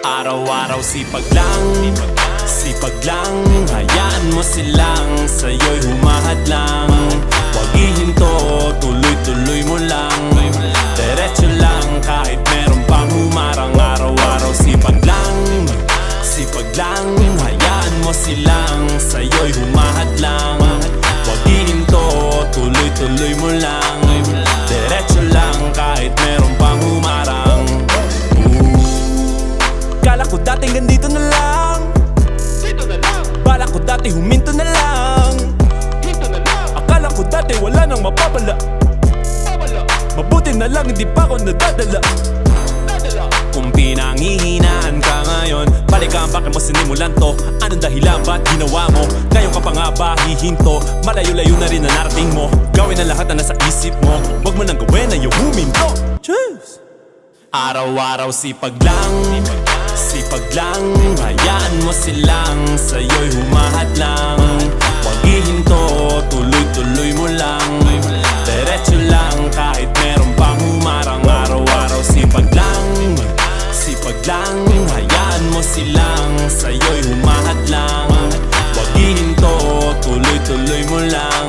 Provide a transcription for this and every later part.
Araw-araw sipag lang, hayaan mo silang sa'yo'y humahadlang. Huwag ihinto, tuloy-tuloy mo lang. Diretso lang kahit meron pang humarang. Araw-araw sipag lang, hayaan mo silang sa'yo'y humahadlang. Huwag ihinto, tuloy-tuloy mo lang. Diretso lang kahit meron pang humarang. Kala ko dati ganito na lang, bala ko dati huminto na lang. Akala ko dati wala nang mapapala, mabuti na lang hindi pa ako nadadala. Kung pinanghihinaan ka ngayon, balikan bakit mo sinimulan to? Anong dahilan ba't ginawa mo? Ngayon ka pa nga ba hihinto? Malayo-layo na rin na narating mo. Gawin ang lahat na nasa isip mo, wag mo nang gawin na yung huminto. Cheers! Araw-araw sipag lang, hayaan mo silang sa'yo'y humahadlang. Huwag ihinto, tuloy-tuloy mo lang. Diretso lang kahit meron pang humarang. Araw-araw sipag lang, hayaan mo silang sa'yo'y humahadlang. Huwag ihinto, tuloy-tuloy mo lang.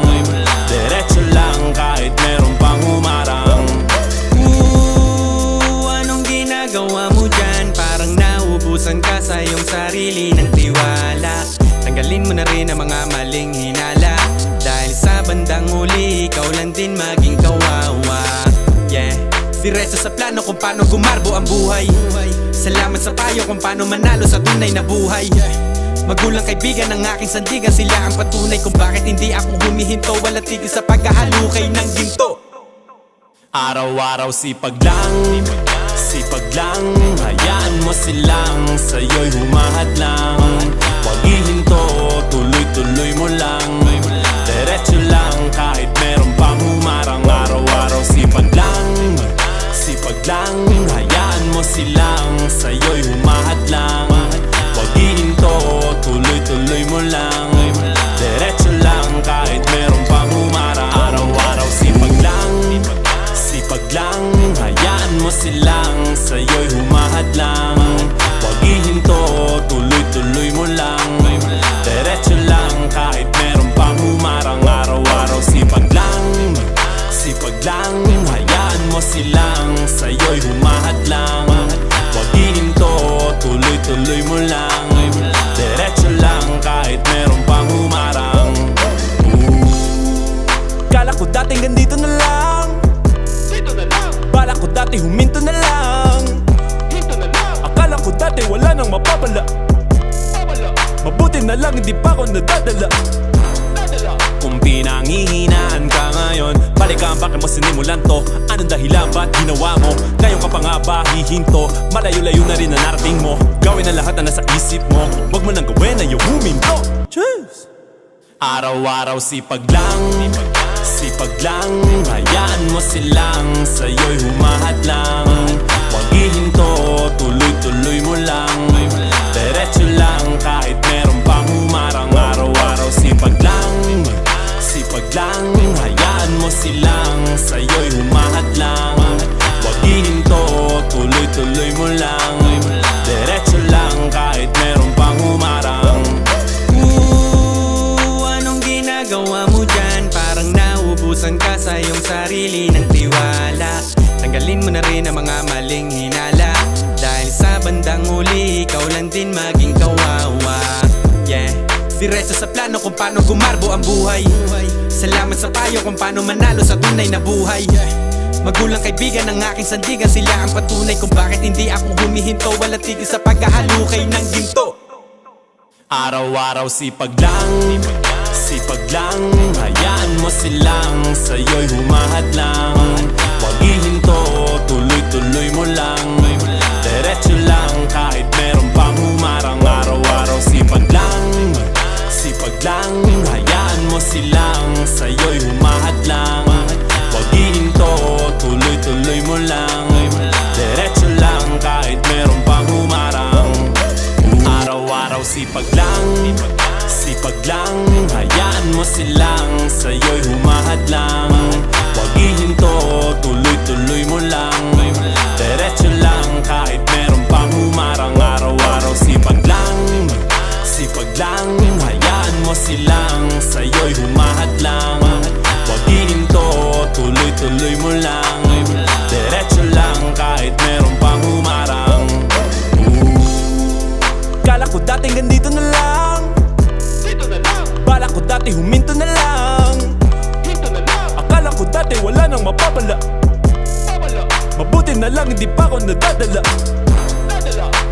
Diretso lang kahit meron pang humarang. Anong ginagawa mo dyan? Parang nauubusan ka sa iyong sarili ng tiwala. Tanggalin mo na rin ang mga maling hinala, dahil sa bandang huli ikaw lang din maging kawawa. Yeah, diretso sa plano kung paano gumarbo ang buhay. Salamat sa payo kung paano manalo sa tunay na buhay. Magulang kaibigan ng aking sandigan, sila ang patunay kung bakit hindi ako humihinto. Wala tigil sa paghahalukay ng ginto. Araw-araw sipag lang, hayaan mo silang sa'yo'y humahadlang. Huwag ihinto, tuloy-tuloy mo lang. Diretso lang kahit meron pang humarang. Araw-araw sipag lang, hayaan mo silang sa'yo'y humahadlang. Huwag ihinto, tuloy-tuloy mo lang. Diretso lang kahit meron pang humarang. Araw-araw sipag lang, hayaan mo silang sa'yo'y humahadlang. Huwag ihinto, tuloy-tuloy mo lang. Diretso lang kahit meron pang humarang. Araw-araw sipag lang, hayaan mo silang sa'yo'y humahadlang. Huwag ihinto, tuloy-tuloy mo lang. Diretso lang kahit meron pang humarang. Kala ko dating ganito na lang, bala ko dati huminto na lang. Akala ko dati wala nang mapapala, mabuti na lang hindi pa ako nadadala. Kung pinanghihinaan ka ngayon, balikan bakit mo sinimulan to? Anong dahilan ba't ginawa mo? Ngayon ka pa nga ba hihinto? Malayo-layo na rin na narating mo. Gawin ang lahat na nasa isip mo, wag mo nang gawin na yung huminto. Cheers! Araw-araw sipag lang, hayaan mo silang sa'yo'y humahadlang. Huwag ihinto, tuloy-tuloy mo lang. Diretso lang kahit meron pang humarang. Araw-araw sipag lang, hayaan mo silang sa'yo'y humahadlang. Huwag ihinto, tuloy-tuloy mo lang. Diretso lang kahit meron pang humarang. Anong ginagawa mo dyan? Parang nauubusan ka sa iyong sarili ng tiwala. Tanggalin mo na rin ang mga maling hinala, dahil sa bandang huli ikaw lang din maging kawawa. Yeah, diretso sa plano kung paano gumarbo ang buhay. Salamat sa payo kung paano manalo sa tunay na buhay. Magulang kaibigan ng aking sandigan, sila ang patunay kung bakit hindi ako humihinto. Wala tigil sa paghahalukay ng ginto. Araw-araw sipag lang, hayaan mo silang sa'yo'y humahadlang. Huwag ihinto, tuloy-tuloy mo lang. Diretso lang kahit meron pang humarang. Araw-araw sipag lang, hayaan mo silang sa'yo'y humahadlang. Huwag ihinto, tuloy-tuloy mo lang. Diretso lang kahit meron pang humarang. Araw-araw sipag lang, hayaan mo silang sa'yo'y humahadlang. Huwag ihinto, tuloy-tuloy mo lang. Diretso lang kahit meron pang humarang. Araw nadadala.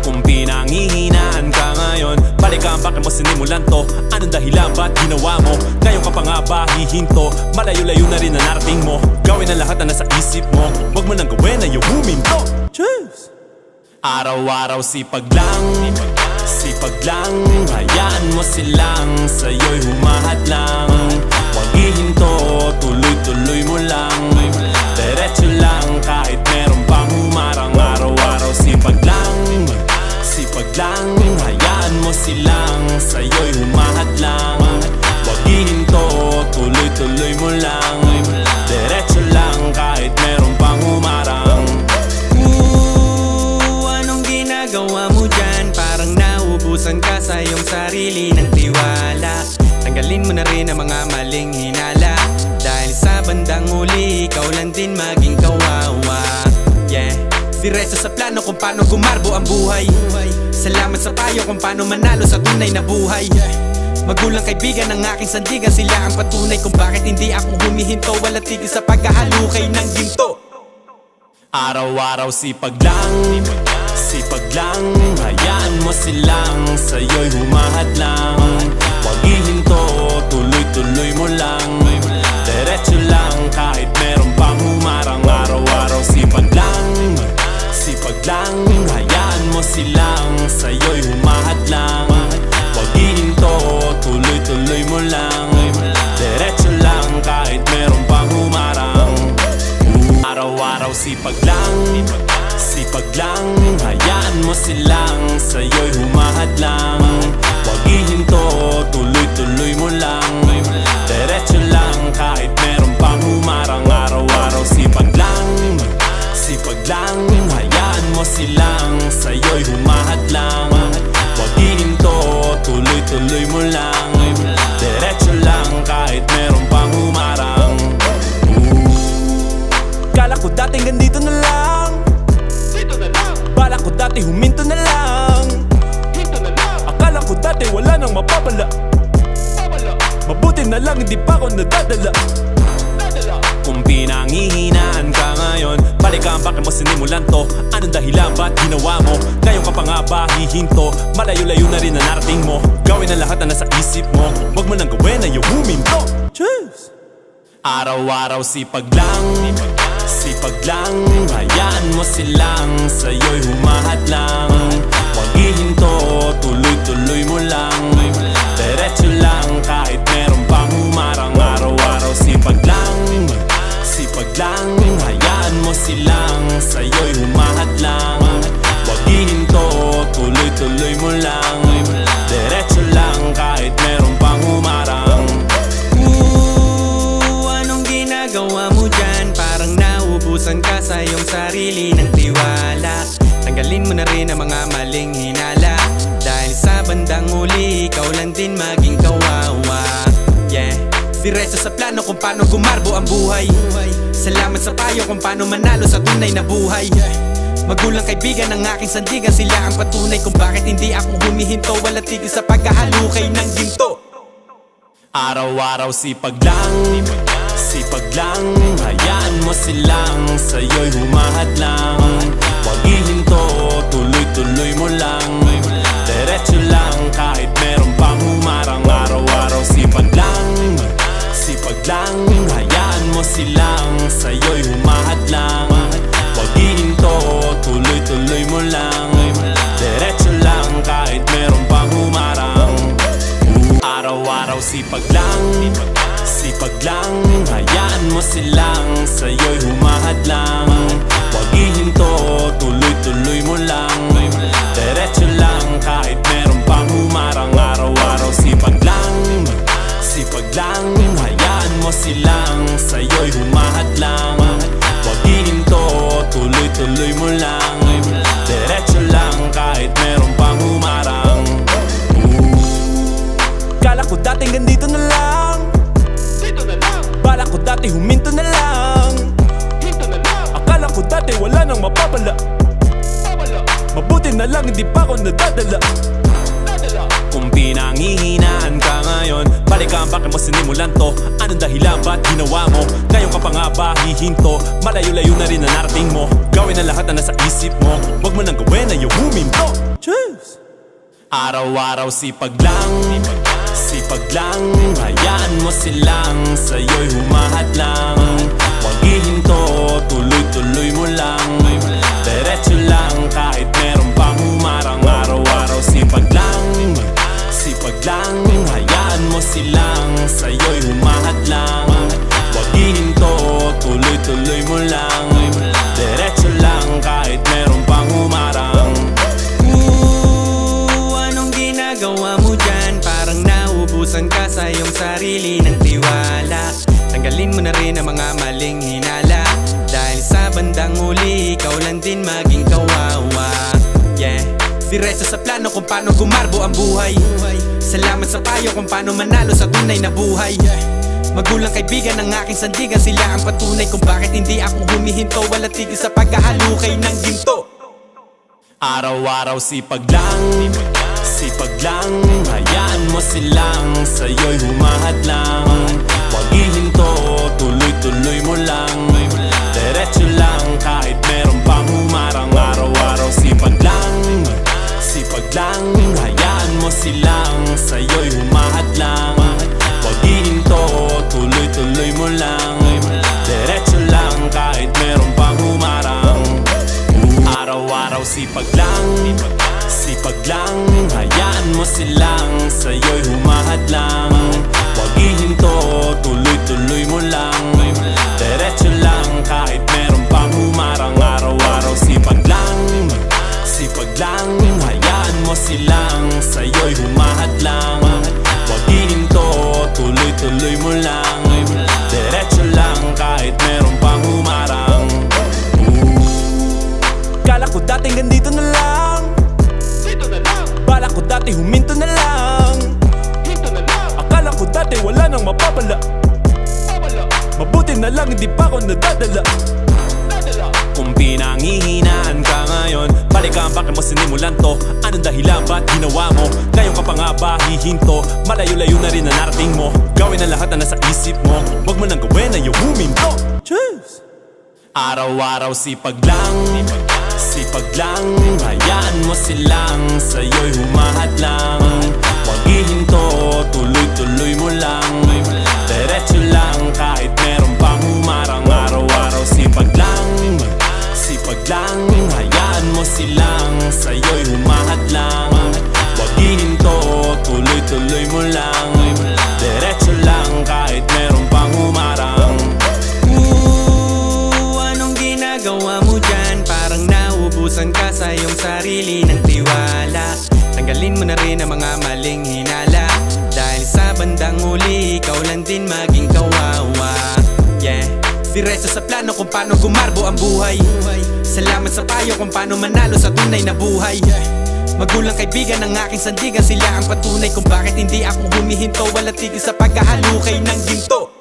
Kung pinanghihinaan ka ngayon, balikan bakit mo sinimulan to? Anong dahilan ba't ginawa mo? Ngayon ka pa nga ba hihinto? Malayo-layo na rin na narating mo. Gawin ang lahat na nasa isip mo. Huwag mo nang gawin na yung huminto. Cheers! Araw-araw sipag lang, sipag lang. Hayaan mo silang sa'yo'y humahadlang. Huwag ihinto, tuloy-tuloy mo lang. Diretso lang kahit meron pang humarang. Araw-araw sipag lang, sipag lang. Hayaan mo silang sa'yo'y humahadlang. Huwag ihinto, tuloy-tuloy mo lang. Diretso lang kahit meron pang humarang. Anong ginagawa mo dyan? Parang nauubusan ka sa iyong sarili ng tiwala. Tanggalin mo na rin ang mga maling hinala. Dahil sa bandang huli, ikaw lang din maging kawawa. Yeah, diretso sa plano kung paano gumarbo ang buhay. Salamat sa payo kung paano manalo sa tunay na buhay. Magulang kaibigan ng aking sandigan, sila ang patunay kung bakit hindi ako humihinto. Wala tigil sa paghahalukay ng ginto. Araw-araw sipag lang, sipag lang. Hayaan mo silang sa'yo'y humahadlang. Huwag ihinto, tuloy-tuloy mo lang. Diretso lang kahit meron pang humarang. Araw-araw sipag lang, sipag lang. Hayaan mo silang sa'yo'y humahadlang. Huwag ihinto, tuloy-tuloy mo lang. Diretso lang kahit meron pang humarang. Araw-araw sipag lang, sipag lang. Hayaan mo silang sa'yo'y humahadlang. Huwag ihinto, tuloy-tuloy mo lang. Diretso lang kahit meron pang humarang. Araw-araw sipag lang, sipag lang. Hayaan mo silang sa'yo'y humahadlang. Huwag ihinto, tuloy-tuloy mo lang. Diretso lang kahit meron pang humarang. Kala ko dating ganito na lang, dito na lang. Bala ko dati huminto na lang, hinto na lang. Akala ko dati wala nang mapapala. Mabuti na lang hindi pa ako nadadala. Kung pinanghihinaan ka ngayon, balikan bakit mo sinimulan to? Anong dahilan ba't ginawa mo? Ngayon ka pa nga ba hihinto? Malayo-layo na rin na narating mo. Gawin ang lahat na nasa isip mo. Huwag mo nang gawin na yung huminto. Cheers! Araw-araw sipag lang, sipag lang. Hayaan mo silang sa'yo'y humahadlang. Huwag ihinto, tuloy-tuloy mo lang. Diretso lang kahit meron pang humarang. Araw-araw sipag lang, sipag lang. Hayaan mo silang sa'yo'y humahadlang. Huwag ihinto, tuloy-tuloy mo lang. Diretso lang kahit meron pang humarang. Anong ginagawa mo dyan? Parang nauubusan ka sa iyong sarili ng tiwala. Tanggalin mo na rin ang mga maling hinala. Dahil sa bandang huli, ikaw lang din maging kawawa. Yeah, diretso sa plano kung paano gumarbo ang buhay. Salamat sa payo kung paano manalo sa tunay na buhay. Magulang kaibigan ng aking sandigan, sila ang patunay kung bakit hindi ako humihinto. Wala tigil sa paghahalukay ng ginto. Araw-araw sipag lang, sipag lang. Hayaan mo silang sa'yo'y humahadlang. Huwag ihinto, tuloy-tuloy mo lang. Diretso lang kahit meron pang humarang. Araw-araw sipag lang, sipag lang. Hayaan mo silang sa'yo'y humahadlang. Huwag ihinto, tuloy-tuloy mo lang. Diretso lang kahit meron pang humarang. Araw-araw sipag lang, sipag lang. Hayaan mo silang sa'yo'y humahadlang. Huwag ihinto, tuloy-tuloy mo lang. Diretso lang kahit meron pang humarang. Araw-araw sipag lang, sipag lang. Hayaan mo silang sa'yo'y humahadlang. Huwag ihinto, tuloy-tuloy mo lang. Diretso lang kahit meron pang humarang. Kala ko dating ganito na lang, dito na lang. Bala ko dati huminto na lang, hinto na lang. Akala ko dati wala nang mapapala. Mabuti na lang hindi pa ako nadadala. Kung pinanghihinaan ka ngayon, balikan bakit mo sinimulan to? Anong dahilan ba't ginawa mo? Ngayon ka pa nga ba hihinto? Malayo-layo na rin na narating mo. Gawin ang lahat na nasa isip mo, wag mo nang gawin na yung huminto. Cheers! Araw-araw sipag lang, sipag lang. Hayaan mo silang sa'yo'y humahad lang. Huwag ihinto, tuloy-tuloy mo lang. Diretso lang kahit meron pang humarang. Araw-araw sipag lang, sipag lang. Hayaan mo silang sa'yo'y humahad lang. Huwag ihinto, tuloy-tuloy mo lang. Diretso lang kahit meron pang humarang. Anong ginagawa mo dyan? Parang naubusan ka sa iyong sarili ng tiwala. Tanggalin mo na rin ang mga maling hinala, dahil sa bandang huli, ikaw lang din maging kawawa. Yeah, diretso sa plano kung paano gumarbo ang buhay. Salamat sa payo kung paano manalo sa tunay na buhay. Magulang kaibigan ng aking sandigan, sila ang patunay kung bakit hindi ako humihinto. Walang tigil sa pagkahalukay ng ginto. Araw-araw sipag lang, sipag lang. Hayaan mo silang sa'yo'y humahad lang. Huwag ihinto, tuloy-tuloy mo lang. Diretso lang kahit meron pang humarang. Araw-araw sipag lang, sipag lang. Hayaan mo silang sa'yo'y humahad lang. Huwag ihinto, tuloy-tuloy mo lang. Diretso lang kahit meron pang humarang. Araw-araw sipag lang, sipag lang. Hayaan mo silang sa'yo'y humahad lang. Huwag ihinto, tuloy-tuloy mo lang. Diretso lang kahit meron pang humarang. Araw-araw sipag lang, sipag lang. Hayaan mo silang sa'yo'y humahad lang. Huwag ihinto, tuloy-tuloy mo lang. Diretso lang kahit meron pang humarang. Kala ko dating ganito na lang, dito na lang. Bala ko dati huminto na lang, hinto na lang. Akala ko dati wala nang mapapala, mabuti na lang hindi pa ako nadadala. Kung pinanghihinaan ka ngayon, balikan bakit mo sinimulan to? Anong dahilan ba't ginawa mo? Ngayon ka pa nga ba hihinto? Malayo-layo na rin na narating mo. Gawin ang lahat na nasa isip mo, wag mo nang gawin na yung huminto. Cheers! Araw-araw sipag lang, sipag lang. Hayaan mo silang sa'yo'y humahad lang. Huwag ihinto, tuloy-tuloy mo lang. Diretso lang kahit meron pang humarang. Araw-araw sipag lang, sipag lang. Hayaan mo silang sa'yo'y humahad lang. Huwag ihinto, tuloy-tuloy mo lang. Diretso lang kahit meron pang humarang. Anong ginagawa mo dyan? Parang naubusan ka sa iyong sarili ng tiwala. Tanggalin mo na rin ang mga maling hinala, dahil sa bandang huli, ikaw lang din maging kawawa. Yeah, diretso sa plano kung paano gumarbo ang buhay. Salamat sa payo kung paano manalo sa tunay na buhay. Magulang kaibigan ng aking sandigan, sila ang patunay kung bakit hindi ako humihinto. Walang tigil sa pagkahalukay ng ginto.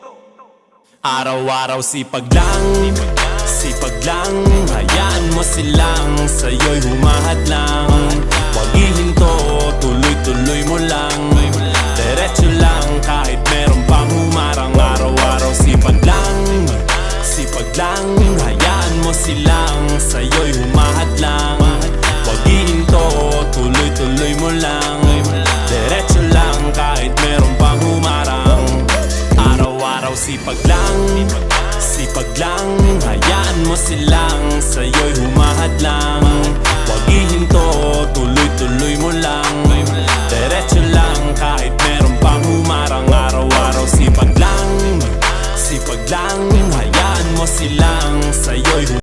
Araw-araw sipag lang, sipag lang. Hayaan mo silang sa'yo'y humahad lang. Huwag ihinto, tuloy-tuloy mo lang. Diretso lang kahit meron pang humarang. Araw-araw sipag lang, sipag lang. Hayaan mo silang sa'yo'y humahad lang. Huwag ihinto, tuloy-tuloy mo lang. Diretso lang kahit meron pang humarang. Araw-araw sipag lang, sipag lang. Hayaan mo silang sa'yo'y humahad lang. Huwag ihinto, tuloy-tuloy